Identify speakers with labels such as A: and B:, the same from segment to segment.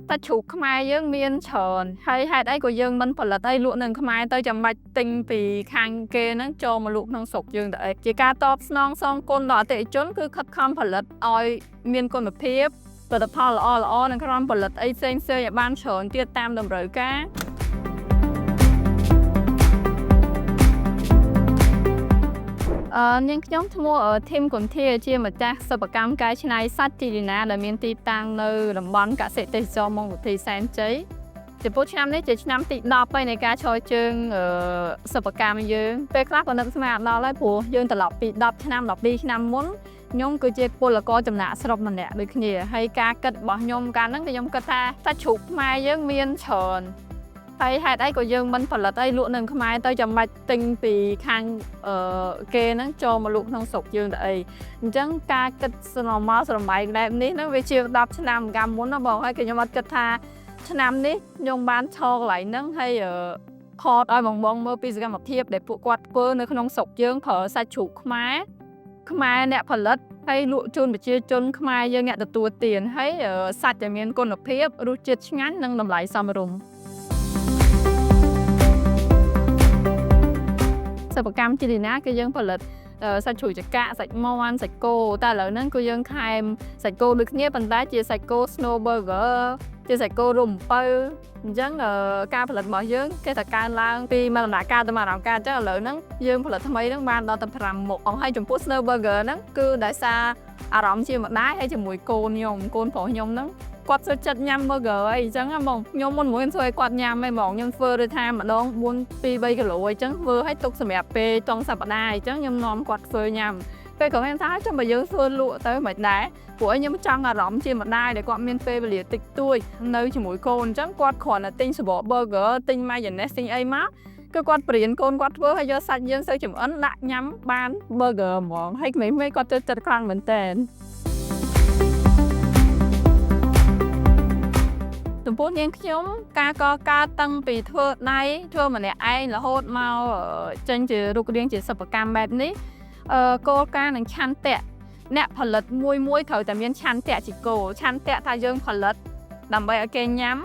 A: សាច់ជ្រូកខ្មែរយើងមានច្រើនហើយហេតុអីក៏យើងមិនផលិតអីលក់នៅខ្មែរទៅចាំបាច់ទិញពីខាងគេហ្នឹងចូលមកលក់ក្នុងស្រុកយើងទៅអីជាការតបស្នងសងគុណដល់អតិថិជនគឺខិតខំផលិតឲ្យមានគុណភាពផលិតផលល្អៗនិងក្រុមផលិតអីផ្សេងៗឲ្យបានច្រើនទៀតតាមតម្រូវការនាងខ្ញុំឈ្មោះធីមកុនធាជាម្ចាស់សិប្បកម្មកែច្នៃសាច់ទីលីណាដែលមានទីតាំងនៅតំបន់កសិទេសចរមង្គលវិធីសែនជ័យចំពោះឆ្នាំនេះជាឆ្នាំទី10ហើយនៃការឈរជើងសិប្បកម្មយើងពេលខ្លះក៏នឹកស្មានអត់ដល់ហើយព្រោះយើងត្រឡប់ពី10ឆ្នាំ12ឆ្នាំមុនខ្ញុំគឺជាពលករចំណាក់ស្រុកម្នាក់ដូចគ្នាហើយការគិតរបស់ខ្ញុំកាលហ្នឹងគឺខ្ញុំគិតថាសាច់ជ្រូកខ្មែរយើងមានច្រើនហើយហេតុអីក៏យើងមិនផលិតអីលក់នៅខ្មែរទៅចាំបាច់ទិញពីខាងគេហ្នឹងចូលមកលក់ក្នុងស្រុកយើងទៅអីអញ្ចឹងការគិតស្រមោលស្រមៃបែបនេះហ្នឹងវាជា10ឆ្នាំកាលមុនណាបងហើយខ្ញុំអត់គិតថាឆ្នាំនេះខ្ញុំបានឈរកន្លែងហ្នឹងហើយថតឲ្យបងមើលពីសកម្មភាពដែលពួកគាត់ធ្វើនៅក្នុងស្រុកយើងប្រើសាច់ជ្រូកខ្មែរអ្នកផលិតហើយលក់ជូនប្រជាជនខ្មែរយើងអ្នកទទួលទានហើយសាច់ដែលមានគុណភាពរសជាតិឆ្ងាញ់និងតម្លៃសមរម្យសិប្បកម្មជីលីណាគឺយើងផលិតសាច់ជ្រូកចកាសាច់មាន់សាច់គោតែឥឡូវហ្នឹងគឺយើងថែមសាច់គោដូចគ្នាប៉ុន្តែជាសាច់គោ Snow Burger ជាសាច់គោរំពៅអញ្ចឹងការផលិតរបស់យើងគេតែកើនឡើងពីមួយដំណាក់កាលទៅមួយដំណាក់កាលអញ្ចឹងឥឡូវហ្នឹងយើងផលិតថ្មីហ្នឹងបានដល់ទៅ5មុខហើយចំពោះ Snow Burger ហ្នឹងគឺដោយសារអារម្មណ៍ជាម្ដាយហើយជាមួយកូនប្រុសខ្ញុំហ្នឹងគាត់ចូលចិត្តញ៉ាំ burger អីអញ្ចឹងហ្មងខ្ញុំមុនមួយធ្វើឲ្យគាត់ញ៉ាំឯងហ្មងខ្ញុំធ្វើដូចថាម្ដង2-3 គីឡូអញ្ចឹងធ្វើឲ្យទុកសម្រាប់ពេលចុងសប្ដាហ៍អញ្ចឹងខ្ញុំនាំគាត់ធ្វើញ៉ាំពេលក៏ខ្ញុំថាចាំបើយើងធ្វើលក់ទៅមិនដែរព្រោះខ្ញុំចង់អារម្មណ៍ជាម្ដាយដែលគាត់មានពេលវេលាតិចតួចនៅជាមួយកូនអញ្ចឹងគាត់គ្រាន់តែទិញសម្បក burger ទិញ mayonnaise ទិញអីមកគឺគាត់បរៀនកូនគាត់ធ្វើហើយយកសាច់យើងទៅចម្អិនដាក់ញ៉ាំបាន burger ហ្មងហើយក្មេងៗគាត់ចូលចិត្តខ្លាំងមែនតើចំពោះនាងខ្ញុំការកកើតតាំងពីធ្វើដៃធ្វើម្នាក់ឯងរហូតមកចេញជារូបរាងជាសិប្បកម្មបែបនេះគោលការណ៍និងឆន្ទៈអ្នកផលិតមួយត្រូវតែមានឆន្ទៈជាគោលឆន្ទៈថាយើងផលិតដើម្បីឲ្យគេញ៉ាំ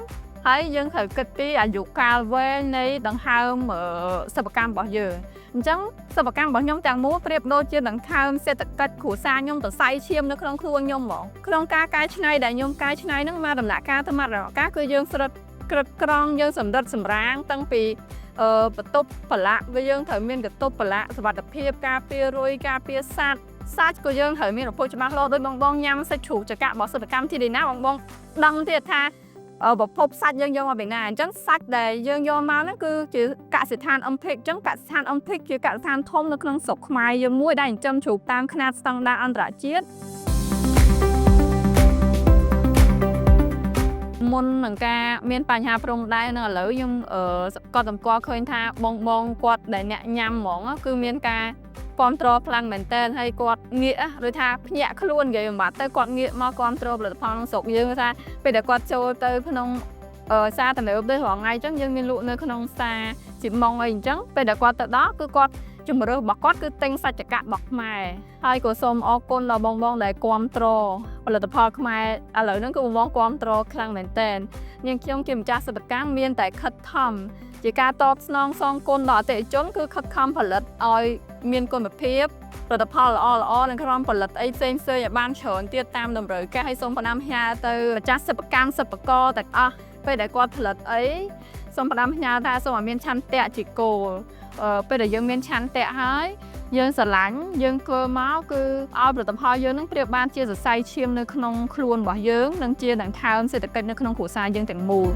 A: ហើយយើងត្រូវគិតពីអាយុកាលវែងនៃដង្ហើមសិប្បកម្មរបស់យើងអញ្ចឹងសិប្បកម្មរបស់ខ្ញុំទាំងមូលប្រៀបដូចជាដង្ហើមសេដ្ឋកិច្ចគ្រួសារខ្ញុំទៅស័យឈាមនៅក្នុងខ្លួនខ្ញុំហ្មងក្នុងការកែច្នៃដែលខ្ញុំកែច្នៃហ្នឹងមកដំណាក់កាលទៅមកដំណាក់កាលគឺយើងស្រិតក្រិតក្រង់យើងសម្រិតសម្រាងតាំងពីបន្ទប់ប្រឡាក់វាយើងត្រូវមានកន្ទប់ប្រឡាក់សុវត្ថិភាពការពាររុយការពារសាច់ក៏យើងត្រូវមានប្រភពច្បាស់លាស់ដោយបងញ៉ាំសាច់ជ្រូកចការបស់សិប្បកម្មទីលីណាបងដឹងទៀតថាប្រភពសាច់យើងយកមកពីណាអញ្ចឹងសាច់ដែលយើងយកមកហ្នឹងគឺជាកសិដ្ឋានអឹមភិកអញ្ចឹងកសិដ្ឋានអឹមភិកជាកសិដ្ឋានធំនៅក្នុងស្រុកខ្មែរយើងមួយដែលចិញ្ចឹមជ្រូកតាមຂະຫນាតស្តង់ដារអន្តរជាតិមុននឹងការមានបញ្ហាព្រំដែននៅឥឡូវខ្ញុំក៏សម្គាល់ឃើញថាបងគាត់ដែលអ្នកញ៉ាំហ្មងគឺមានការគ្រប់គ្រងខ្លាំងមែនតើហើយគាត់ងាកដូចថាភ្ញាក់ខ្លួននិយាយបំបត្តិទៅគាត់ងាកមកគ្រប់គ្រងផលិតផលក្នុងស្រុកយើងថាពេលដែលគាត់ចូលទៅក្នុងសាទំនើបដូចរាល់ថ្ងៃអញ្ចឹងយើងមានលក់នៅក្នុងសាជាម៉ងអីអញ្ចឹងពេលដែលគាត់ទៅដល់គឺគាត់ជំរឿរបស់គាត់គឺទិញសាច់ចក្ររបស់ខ្មែរហើយក៏សូមអរគុណដល់បងដែលគ្រប់គ្រងផលិតផលខ្មែរឥឡូវហ្នឹងគឺបងគ្រប់គ្រងខ្លាំងមែនតើនាងខ្ញុំជាម្ចាស់សិប្បកម្មមានតែខិតខំជាការតបស្នងសងគុណដល់អតិថិជនគឺខិតខំផលិតឲ្យមានគុណភាពផលិតផលល្អនិងក្រុមផលិតអីផ្សេងៗឲ្យបានច្រើនទៀតតាមតម្រូវការហើយសូមផ្ដាំផ្ញើទៅម្ចាស់សិប្បកម្មសិប្បករទាំងអស់ពេលដែលគាត់ផលិតអីសូមផ្ដាំផ្ញើថាសូមឲ្យមានឆន្ទៈជាគោលពេលដែលយើងមានឆន្ទៈហើយយើងស្រឡាញ់យើងធ្វើមកគឺឲ្យផលិតផលយើងនឹងប្រៀបបានជាសរសៃឈាមនៅក្នុងខ្លួនរបស់យើងនិងជាដង្ហើមសេដ្ឋកិច្ចនៅក្នុងគ្រួសារយើងទាំងមូល